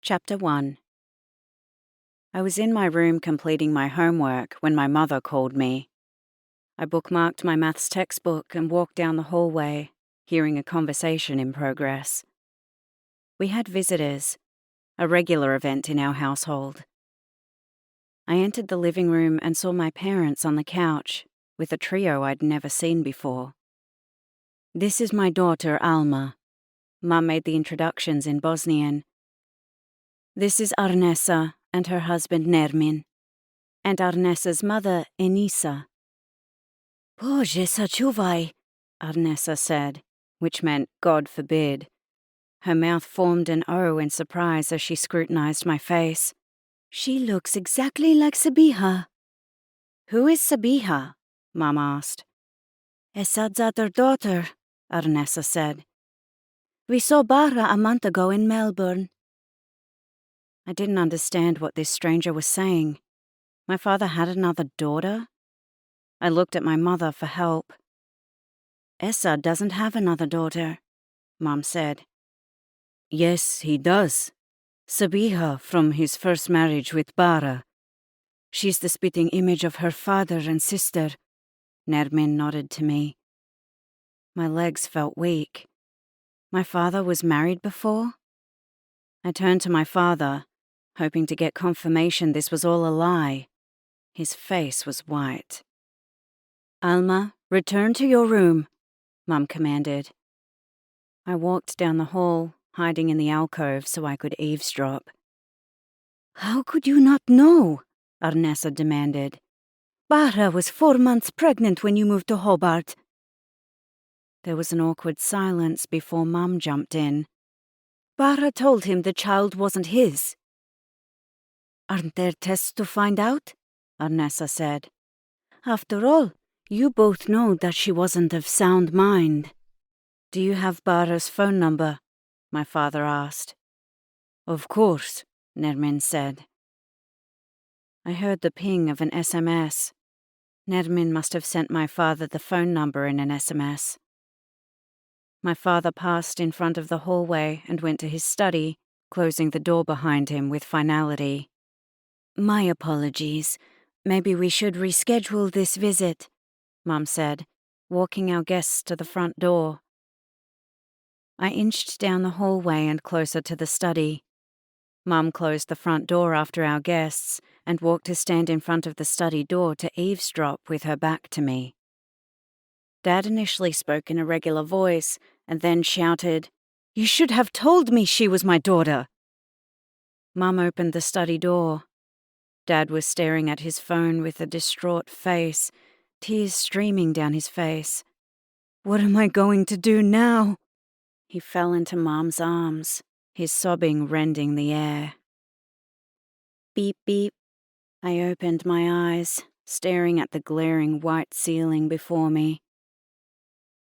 Chapter 1. I was in my room completing my homework when my mother called me. I bookmarked my maths textbook and walked down the hallway, hearing a conversation in progress. We had visitors, a regular event in our household. I entered the living room and saw my parents on the couch, with a trio I'd never seen before. "This is my daughter, Alma." Mum made the introductions in Bosnian. "This is Arnesa and her husband Nermin, and Arnesa's mother, Enisa." "Bože sačuvaj," Arnesa said, which meant God forbid. Her mouth formed an O in surprise as she scrutinized my face. "She looks exactly like Sabiha." "Who is Sabiha?" Mum asked. "Esad's other daughter," Arnesa said. "We saw Bara a month ago in Melbourne." I didn't understand what this stranger was saying. My father had another daughter? I looked at my mother for help. "Esad doesn't have another daughter," Mum said. "Yes, he does. Sabiha from his first marriage with Bara. She's the spitting image of her father and sister," Nermin nodded to me. My legs felt weak. My father was married before? I turned to my father, hoping to get confirmation this was all a lie. His face was white. "Alma, return to your room," Mum commanded. I walked down the hall, hiding in the alcove so I could eavesdrop. "How could you not know?" Arnesa demanded. "Bara was 4 months pregnant when you moved to Hobart." There was an awkward silence before Mum jumped in. "Bara told him the child wasn't his." "Aren't there tests to find out?" Arnesa said. "After all, you both know that she wasn't of sound mind." "Do you have Bara's phone number?" my father asked. "Of course," Nermin said. I heard the ping of an SMS. Nermin must have sent my father the phone number in an SMS. My father passed in front of the hallway and went to his study, closing the door behind him with finality. "My apologies. Maybe we should reschedule this visit," Mum said, walking our guests to the front door. I inched down the hallway and closer to the study. Mum closed the front door after our guests and walked to stand in front of the study door to eavesdrop with her back to me. Dad initially spoke in a regular voice and then shouted, "You should have told me she was my daughter." Mum opened the study door. Dad was staring at his phone with a distraught face, tears streaming down his face. "What am I going to do now?" He fell into Mum's arms, his sobbing rending the air. Beep, beep. I opened my eyes, staring at the glaring white ceiling before me.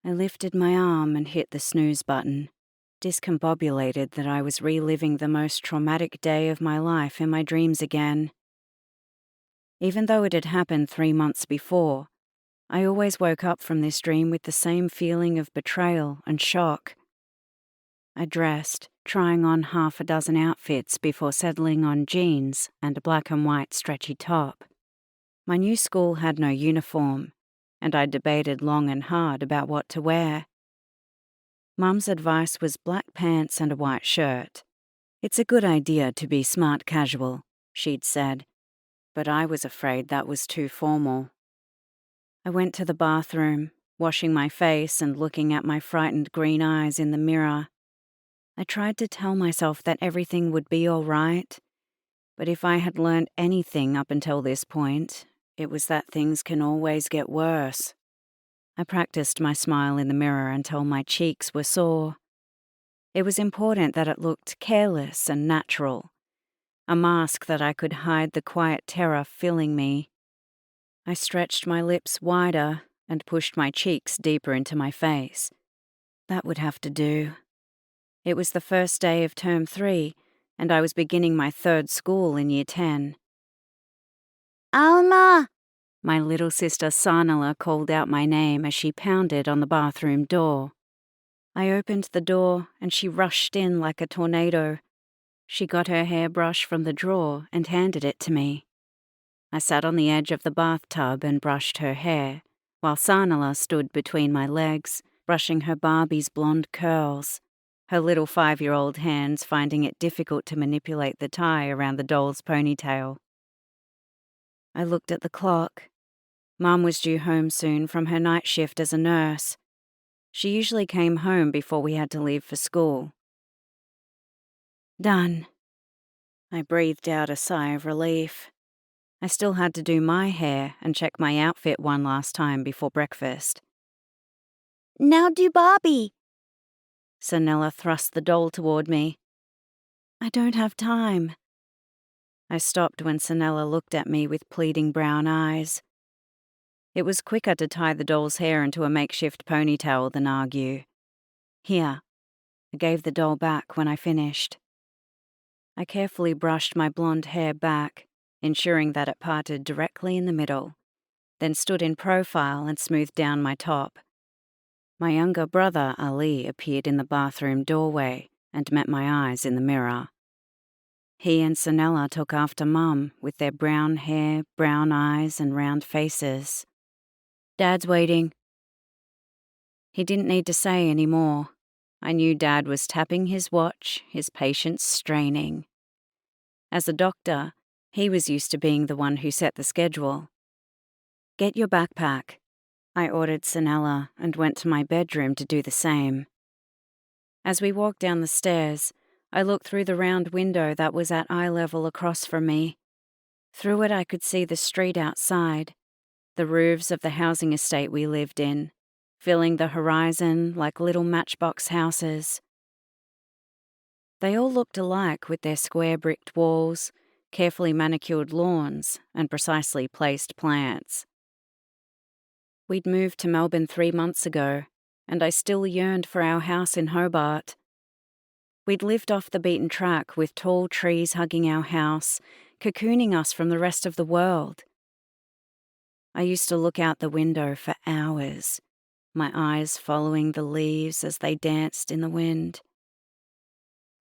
I lifted my arm and hit the snooze button, discombobulated that I was reliving the most traumatic day of my life in my dreams again. Even though it had happened 3 months before, I always woke up from this dream with the same feeling of betrayal and shock. I dressed, trying on 6 outfits before settling on jeans and a black and white stretchy top. My new school had no uniform, and I debated long and hard about what to wear. Mum's advice was black pants and a white shirt. "It's a good idea to be smart casual," she'd said, but I was afraid that was too formal. I went to the bathroom, washing my face and looking at my frightened green eyes in the mirror. I tried to tell myself that everything would be all right, but if I had learned anything up until this point, it was that things can always get worse. I practiced my smile in the mirror until my cheeks were sore. It was important that it looked careless and natural, a mask that I could hide the quiet terror filling me. I stretched my lips wider and pushed my cheeks deeper into my face. That would have to do. It was the first day of term 3, and I was beginning my 3rd school in year 10. "Alma!" My little sister Sanala called out my name as she pounded on the bathroom door. I opened the door and she rushed in like a tornado. She got her hairbrush from the drawer and handed it to me. I sat on the edge of the bathtub and brushed her hair, while Sanala stood between my legs, brushing her Barbie's blonde curls, her little 5-year-old hands finding it difficult to manipulate the tie around the doll's ponytail. I looked at the clock. Mum was due home soon from her night shift as a nurse. She usually came home before we had to leave for school. Done. I breathed out a sigh of relief. I still had to do my hair and check my outfit one last time before breakfast. Now do Barbie. Sanella thrust the doll toward me. I don't have time. I stopped when Sanella looked at me with pleading brown eyes. It was quicker to tie the doll's hair into a makeshift ponytail than argue. Here. I gave the doll back when I finished. I carefully brushed my blonde hair back, ensuring that it parted directly in the middle, then stood in profile and smoothed down my top. My younger brother, Ali, appeared in the bathroom doorway and met my eyes in the mirror. He and Sanella took after Mum with their brown hair, brown eyes, and round faces. Dad's waiting. He didn't need to say any more. I knew Dad was tapping his watch, his patience straining. As a doctor, he was used to being the one who set the schedule. Get your backpack, I ordered Sanella and went to my bedroom to do the same. As we walked down the stairs, I looked through the round window that was at eye level across from me. Through it I could see the street outside, the roofs of the housing estate we lived in, filling the horizon like little matchbox houses. They all looked alike with their square-bricked walls, carefully manicured lawns, and precisely placed plants. We'd moved to Melbourne 3 months ago, and I still yearned for our house in Hobart. We'd lived off the beaten track with tall trees hugging our house, cocooning us from the rest of the world. I used to look out the window for hours, my eyes following the leaves as they danced in the wind.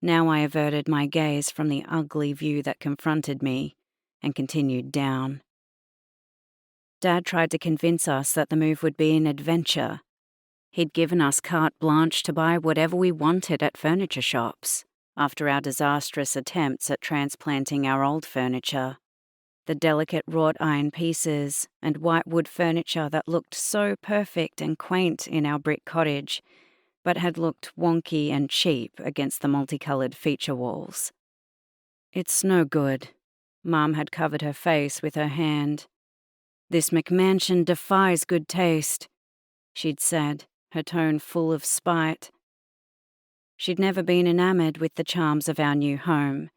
Now I averted my gaze from the ugly view that confronted me and continued down. Dad tried to convince us that the move would be an adventure. He'd given us carte blanche to buy whatever we wanted at furniture shops after our disastrous attempts at transplanting our old furniture. The delicate wrought iron pieces and white wood furniture that looked so perfect and quaint in our brick cottage, but had looked wonky and cheap against the multicoloured feature walls. It's no good. Mum had covered her face with her hand. This McMansion defies good taste, she'd said, her tone full of spite. She'd never been enamoured with the charms of our new home,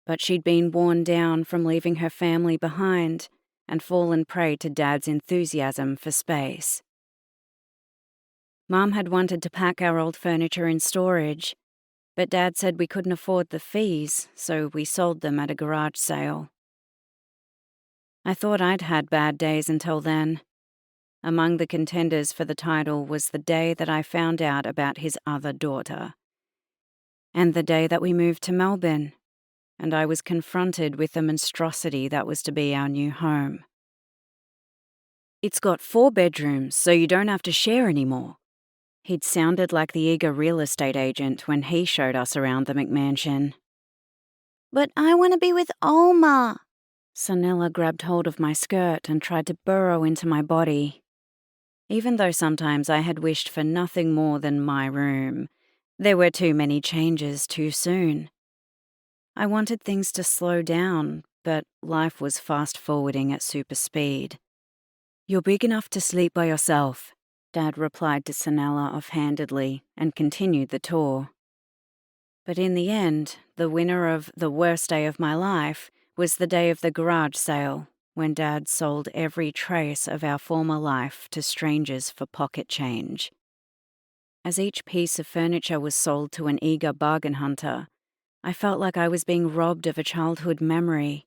but she'd been worn down from leaving her family behind and fallen prey to Dad's enthusiasm for space. Mum had wanted to pack our old furniture in storage, but Dad said we couldn't afford the fees, so we sold them at a garage sale. I thought I'd had bad days until then. Among the contenders for the title was the day that I found out about his other daughter, and the day that we moved to Melbourne, and I was confronted with the monstrosity that was to be our new home. It's got 4 bedrooms, so you don't have to share anymore. He'd sounded like the eager real estate agent when he showed us around the McMansion. But I want to be with Alma. Sanella grabbed hold of my skirt and tried to burrow into my body. Even though sometimes I had wished for nothing more than my room, there were too many changes too soon. I wanted things to slow down, but life was fast-forwarding at super speed. You're big enough to sleep by yourself, Dad replied to Sanella offhandedly and continued the tour. But in the end, the winner of the worst day of my life was the day of the garage sale, when Dad sold every trace of our former life to strangers for pocket change. As each piece of furniture was sold to an eager bargain hunter, I felt like I was being robbed of a childhood memory.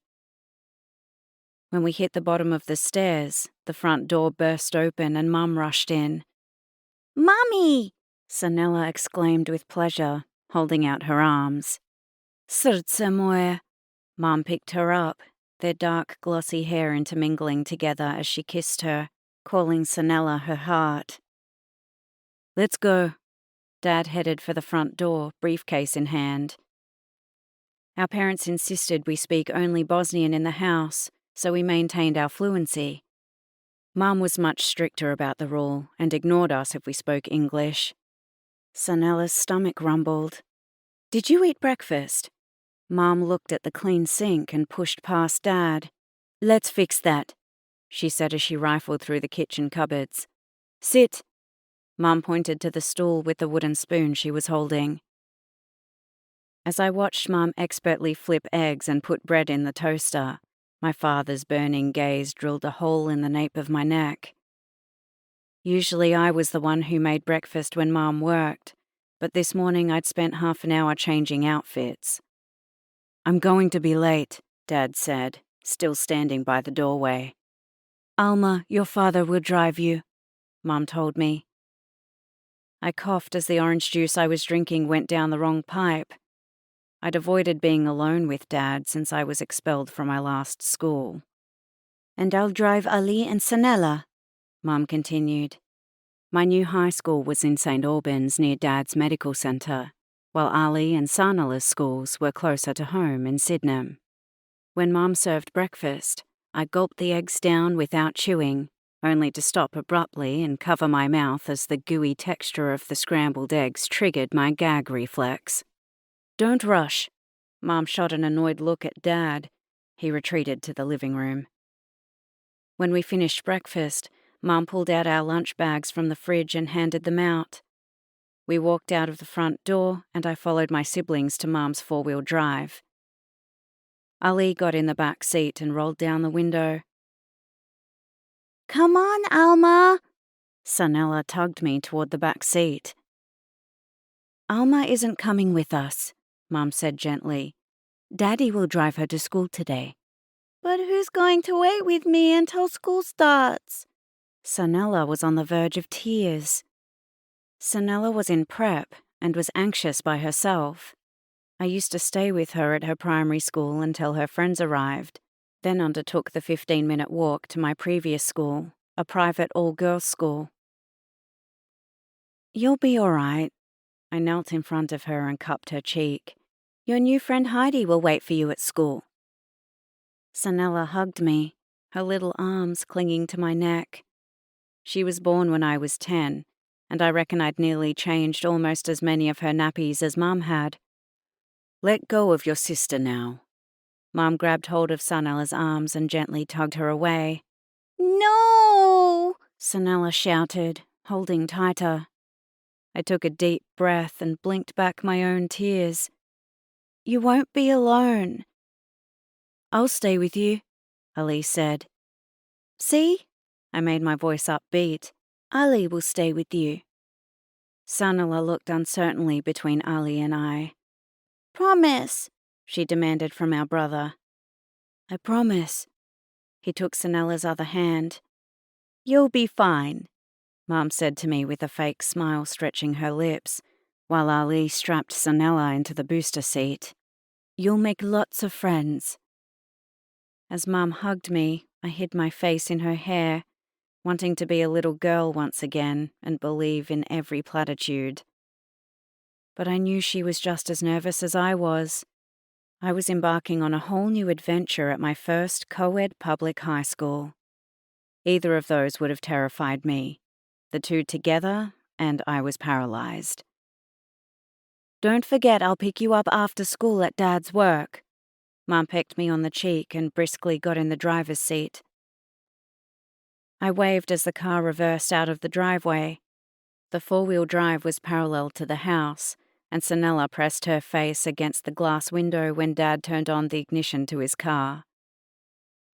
When we hit the bottom of the stairs, the front door burst open and Mum rushed in. Mummy! Sanella exclaimed with pleasure, holding out her arms. Srce moje. Mom picked her up, their dark, glossy hair intermingling together as she kissed her, calling Sanella her heart. Let's go. Dad headed for the front door, briefcase in hand. Our parents insisted we speak only Bosnian in the house, so we maintained our fluency. Mum was much stricter about the rule and ignored us if we spoke English. Sanella's stomach rumbled. Did you eat breakfast? Mum looked at the clean sink and pushed past Dad. Let's fix that, she said as she rifled through the kitchen cupboards. Sit. Mum pointed to the stool with the wooden spoon she was holding. As I watched Mum expertly flip eggs and put bread in the toaster, my father's burning gaze drilled a hole in the nape of my neck. Usually I was the one who made breakfast when Mum worked, but this morning I'd spent half an hour changing outfits. I'm going to be late, Dad said, still standing by the doorway. Alma, your father will drive you, Mum told me. I coughed as the orange juice I was drinking went down the wrong pipe. I'd avoided being alone with Dad since I was expelled from my last school. And I'll drive Ali and Sanella, Mum continued. My new high school was in St. Albans near Dad's medical centre, while Ali and Sanella's schools were closer to home in Sydenham. When Mum served breakfast, I gulped the eggs down without chewing, only to stop abruptly and cover my mouth as the gooey texture of the scrambled eggs triggered my gag reflex. Don't rush. Mum shot an annoyed look at Dad. He retreated to the living room. When we finished breakfast, Mum pulled out our lunch bags from the fridge and handed them out. We walked out of the front door and I followed my siblings to Mum's four-wheel drive. Ali got in the back seat and rolled down the window. Come on, Alma. Sanella tugged me toward the back seat. Alma isn't coming with us, Mum said gently. Daddy will drive her to school today. But who's going to wait with me until school starts? Sanella was on the verge of tears. Sanella was in prep and was anxious by herself. I used to stay with her at her primary school until her friends arrived, then undertook the 15-minute walk to my previous school, a private all-girls school. You'll be all right. I knelt in front of her and cupped her cheek. Your new friend Heidi will wait for you at school. Sanella hugged me, her little arms clinging to my neck. She was born when I was 10, and I reckon I'd nearly changed almost as many of her nappies as Mum had. Let go of your sister now. Mum grabbed hold of Sanella's arms and gently tugged her away. No! Sanella shouted, holding tighter. I took a deep breath and blinked back my own tears. You won't be alone. I'll stay with you, Ali said. See? I made my voice upbeat. Ali will stay with you. Sanella looked uncertainly between Ali and I. Promise, she demanded from our brother. I promise. He took Sanella's other hand. You'll be fine, Mum said to me with a fake smile stretching her lips, while Ali strapped Sanella into the booster seat. You'll make lots of friends. As Mum hugged me, I hid my face in her hair, wanting to be a little girl once again and believe in every platitude. But I knew she was just as nervous as I was. I was embarking on a whole new adventure at my first co-ed public high school. Either of those would have terrified me. The two together, and I was paralyzed. Don't forget I'll pick you up after school at Dad's work. Mum pecked me on the cheek and briskly got in the driver's seat. I waved as the car reversed out of the driveway. The four-wheel drive was parallel to the house, and Sanella pressed her face against the glass window when Dad turned on the ignition to his car.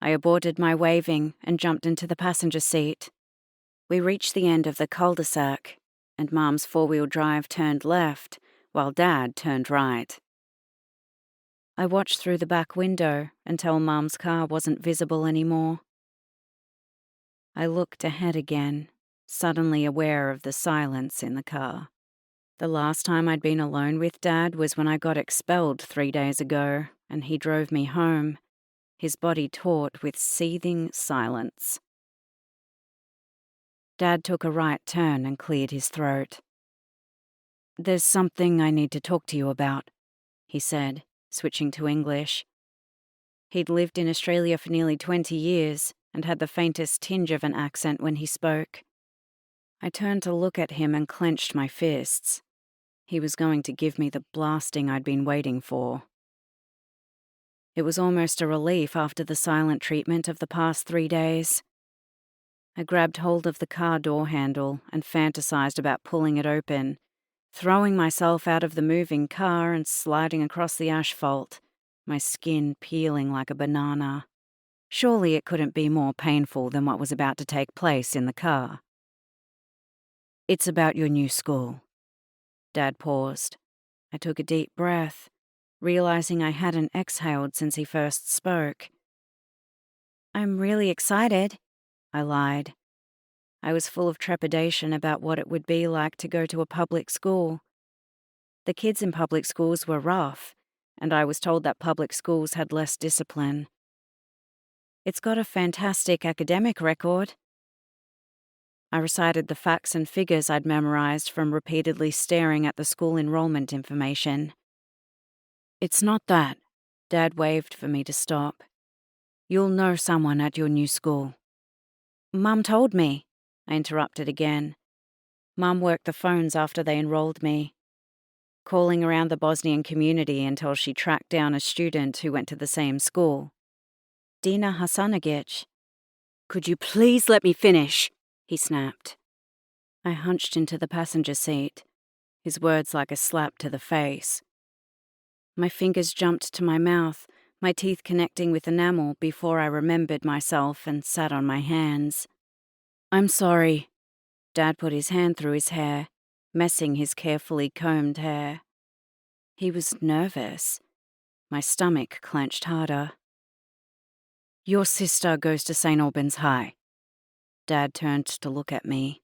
I aborted my waving and jumped into the passenger seat. We reached the end of the cul-de-sac, and Mum's four-wheel drive turned left, while Dad turned right. I watched through the back window until Mum's car wasn't visible anymore. I looked ahead again, suddenly aware of the silence in the car. The last time I'd been alone with Dad was when I got expelled 3 days ago, and he drove me home, his body taut with seething silence. Dad took a right turn and cleared his throat. "There's something I need to talk to you about," he said, switching to English. He'd lived in Australia for nearly 20 years and had the faintest tinge of an accent when he spoke. I turned to look at him and clenched my fists. He was going to give me the blasting I'd been waiting for. It was almost a relief after the silent treatment of the past 3 days. I grabbed hold of the car door handle and fantasized about pulling it open, throwing myself out of the moving car and sliding across the asphalt, my skin peeling like a banana. Surely it couldn't be more painful than what was about to take place in the car. "It's about your new school." Dad paused. I took a deep breath, realizing I hadn't exhaled since he first spoke. "I'm really excited," I lied. I was full of trepidation about what it would be like to go to a public school. The kids in public schools were rough, and I was told that public schools had less discipline. "It's got a fantastic academic record." I recited the facts and figures I'd memorized from repeatedly staring at the school enrollment information. "It's not that." Dad waved for me to stop. "You'll know someone at your new school." "Mum told me," I interrupted again. Mum worked the phones after they enrolled me, calling around the Bosnian community until she tracked down a student who went to the same school. Dina Hasanagic. "Could you please let me finish?" he snapped. I hunched into the passenger seat, his words like a slap to the face. My fingers jumped to my mouth, my teeth connecting with enamel before I remembered myself and sat on my hands. "I'm sorry." Dad put his hand through his hair, messing his carefully combed hair. He was nervous. My stomach clenched harder. "Your sister goes to St. Albans High." Dad turned to look at me.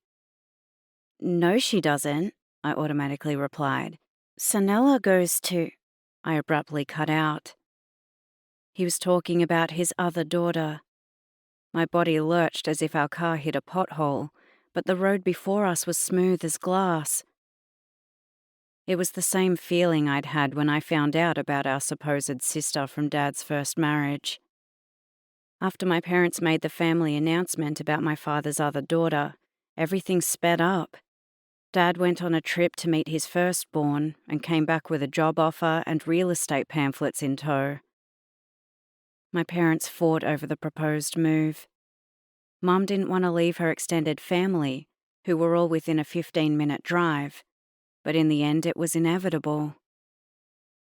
"No, she doesn't," I automatically replied. "Sanella goes to—" I abruptly cut out. He was talking about his other daughter. My body lurched as if our car hit a pothole, but the road before us was smooth as glass. It was the same feeling I'd had when I found out about our supposed sister from Dad's first marriage. After my parents made the family announcement about my father's other daughter, everything sped up. Dad went on a trip to meet his firstborn and came back with a job offer and real estate pamphlets in tow. My parents fought over the proposed move. Mum didn't want to leave her extended family, who were all within a 15-minute drive, but in the end it was inevitable.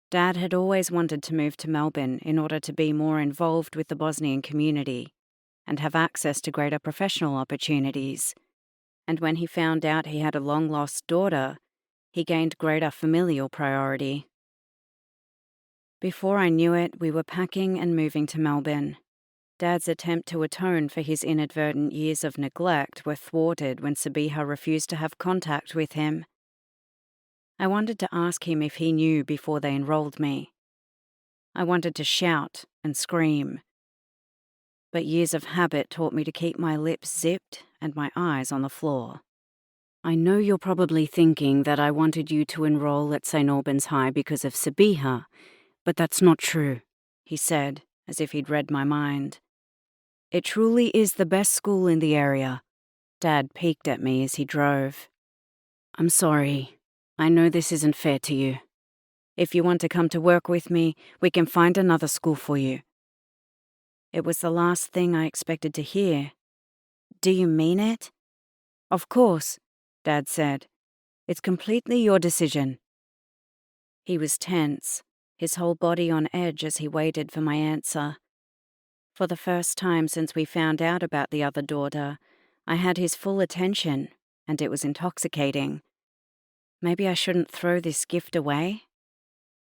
Dad had always wanted to move to Melbourne in order to be more involved with the Bosnian community and have access to greater professional opportunities. And when he found out he had a long-lost daughter, he gained greater familial priority. Before I knew it, we were packing and moving to Melbourne. Dad's attempt to atone for his inadvertent years of neglect were thwarted when Sabiha refused to have contact with him. I wanted to ask him if he knew before they enrolled me. I wanted to shout and scream. But years of habit taught me to keep my lips zipped and my eyes on the floor. "I know you're probably thinking that I wanted you to enroll at St. Albans High because of Sabiha, but that's not true," he said, as if he'd read my mind. "It truly is the best school in the area." Dad peeked at me as he drove. "I'm sorry. I know this isn't fair to you. If you want to come to work with me, we can find another school for you." It was the last thing I expected to hear. "Do you mean it?" "Of course," Dad said. "It's completely your decision." He was tense, his whole body on edge as he waited for my answer. For the first time since we found out about the other daughter, I had his full attention, and it was intoxicating. Maybe I shouldn't throw this gift away?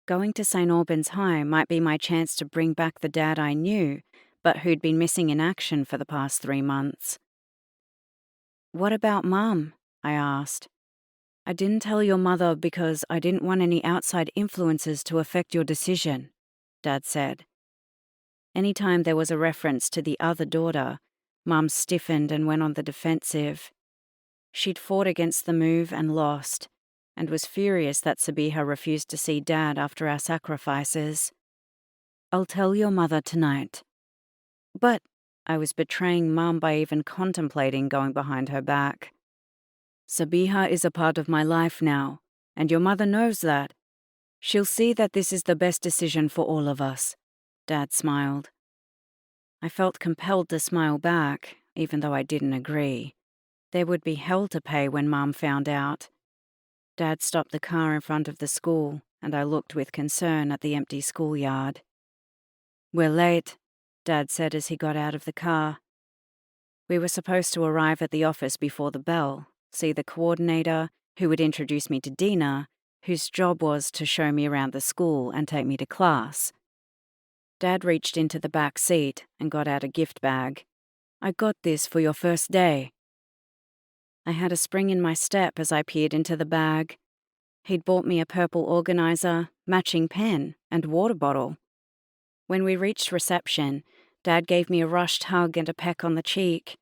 Going to St. Albans High might be my chance to bring back the dad I knew, but who'd been missing in action for the past 3 months. "What about Mum?" I asked. I didn't tell your mother because I didn't want any outside influences to affect your decision, Dad said. Anytime there was a reference to the other daughter, Mum stiffened and went on the defensive. She'd fought against the move and lost, and was furious that Sabiha refused to see Dad after our sacrifices. I'll tell your mother tonight. But I was betraying Mum by even contemplating going behind her back. Sabiha is a part of my life now, and your mother knows that. She'll see that this is the best decision for all of us, Dad smiled. I felt compelled to smile back, even though I didn't agree. There would be hell to pay when Mum found out. Dad stopped the car in front of the school, and I looked with concern at the empty schoolyard. We're late, Dad said as he got out of the car. We were supposed to arrive at the office before the bell, see the coordinator, who would introduce me to Dina, whose job was to show me around the school and take me to class. Dad reached into the back seat and got out a gift bag. I got this for your first day. I had a spring in my step as I peered into the bag. He'd bought me a purple organizer, matching pen, and water bottle. When we reached reception, Dad gave me a rushed hug and a peck on the cheek.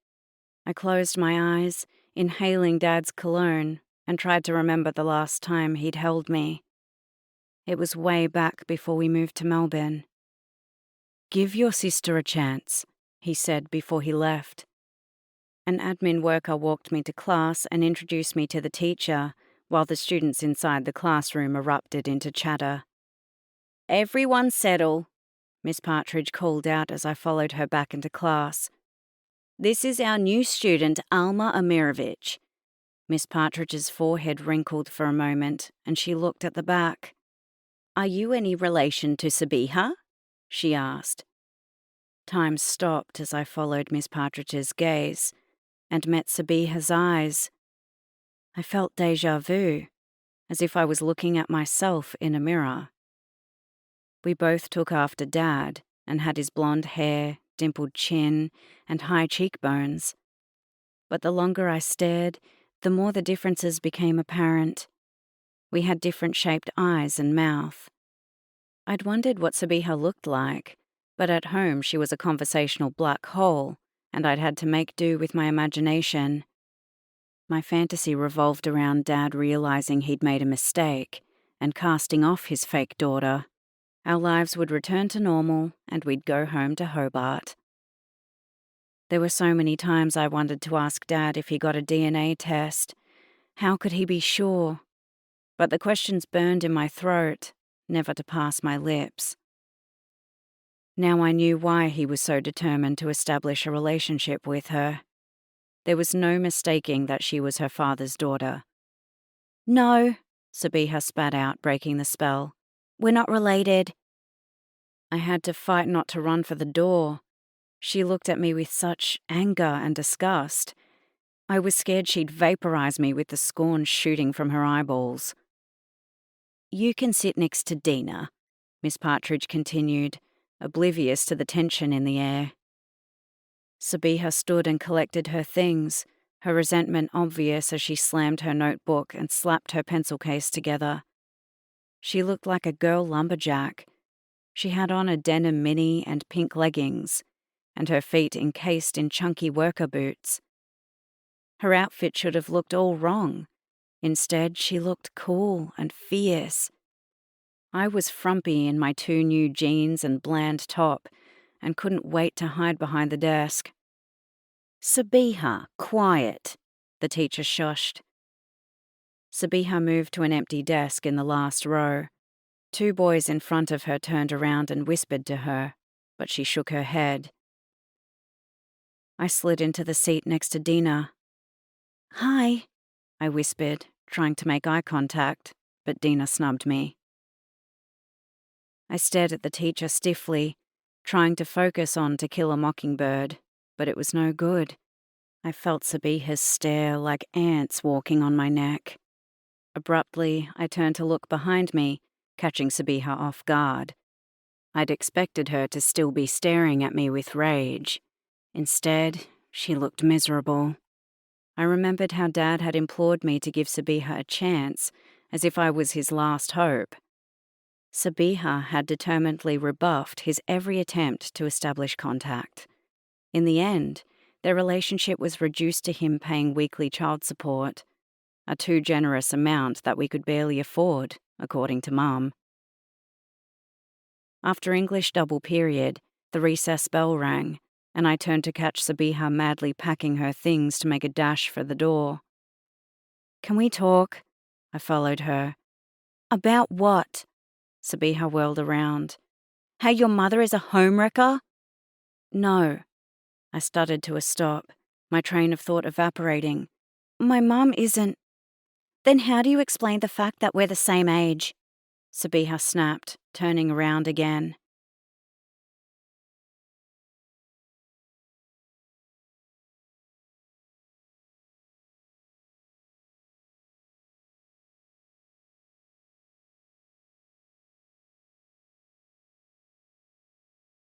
I closed my eyes, inhaling Dad's cologne, and tried to remember the last time he'd held me. It was way back before we moved to Melbourne. Give your sister a chance, he said before he left. An admin worker walked me to class and introduced me to the teacher, while the students inside the classroom erupted into chatter. Everyone settle, Miss Partridge called out as I followed her back into class. This is our new student, Alma Amirovich. Miss Partridge's forehead wrinkled for a moment, and she looked at the back. Are you any relation to Sabiha? She asked. Time stopped as I followed Miss Partridge's gaze and met Sabiha's eyes. I felt déjà vu, as if I was looking at myself in a mirror. We both took after Dad and had his blonde hair, dimpled chin, and high cheekbones. But the longer I stared, the more the differences became apparent. We had different shaped eyes and mouth. I'd wondered what Sabiha looked like, but at home she was a conversational black hole, and I'd had to make do with my imagination. My fantasy revolved around Dad realizing he'd made a mistake and casting off his fake daughter. Our lives would return to normal, and we'd go home to Hobart. There were so many times I wanted to ask Dad if he got a DNA test. How could he be sure? But the questions burned in my throat, never to pass my lips. Now I knew why he was so determined to establish a relationship with her. There was no mistaking that she was her father's daughter. No, Sabiha spat out, breaking the spell. We're not related. I had to fight not to run for the door. She looked at me with such anger and disgust. I was scared she'd vaporize me with the scorn shooting from her eyeballs. You can sit next to Dina, Miss Partridge continued, oblivious to the tension in the air. Sabiha stood and collected her things, her resentment obvious as she slammed her notebook and slapped her pencil case together. She looked like a girl lumberjack. She had on a denim mini and pink leggings, and her feet encased in chunky worker boots. Her outfit should have looked all wrong. Instead, she looked cool and fierce. I was frumpy in my 2 new jeans and bland top, and couldn't wait to hide behind the desk. Sabiha, quiet, the teacher shushed. Sabiha moved to an empty desk in the last row. 2 boys in front of her turned around and whispered to her, but she shook her head. I slid into the seat next to Dina. Hi, I whispered, trying to make eye contact, but Dina snubbed me. I stared at the teacher stiffly, trying to focus on To Kill a Mockingbird, but it was no good. I felt Sabiha's stare like ants walking on my neck. Abruptly, I turned to look behind me, catching Sabiha off guard. I'd expected her to still be staring at me with rage. Instead, she looked miserable. I remembered how Dad had implored me to give Sabiha a chance, as if I was his last hope. Sabiha had determinedly rebuffed his every attempt to establish contact. In the end, their relationship was reduced to him paying weekly child support, a too generous amount that we could barely afford, according to Mum. After English double period, the recess bell rang, and I turned to catch Sabiha madly packing her things to make a dash for the door. "Can we talk?" I followed her. About what? Sabiha whirled around. How your mother is a homewrecker? "No." I stuttered to a stop, my train of thought evaporating. My mum isn't. Then how do you explain the fact that we're the same age? Sabiha snapped, turning around again.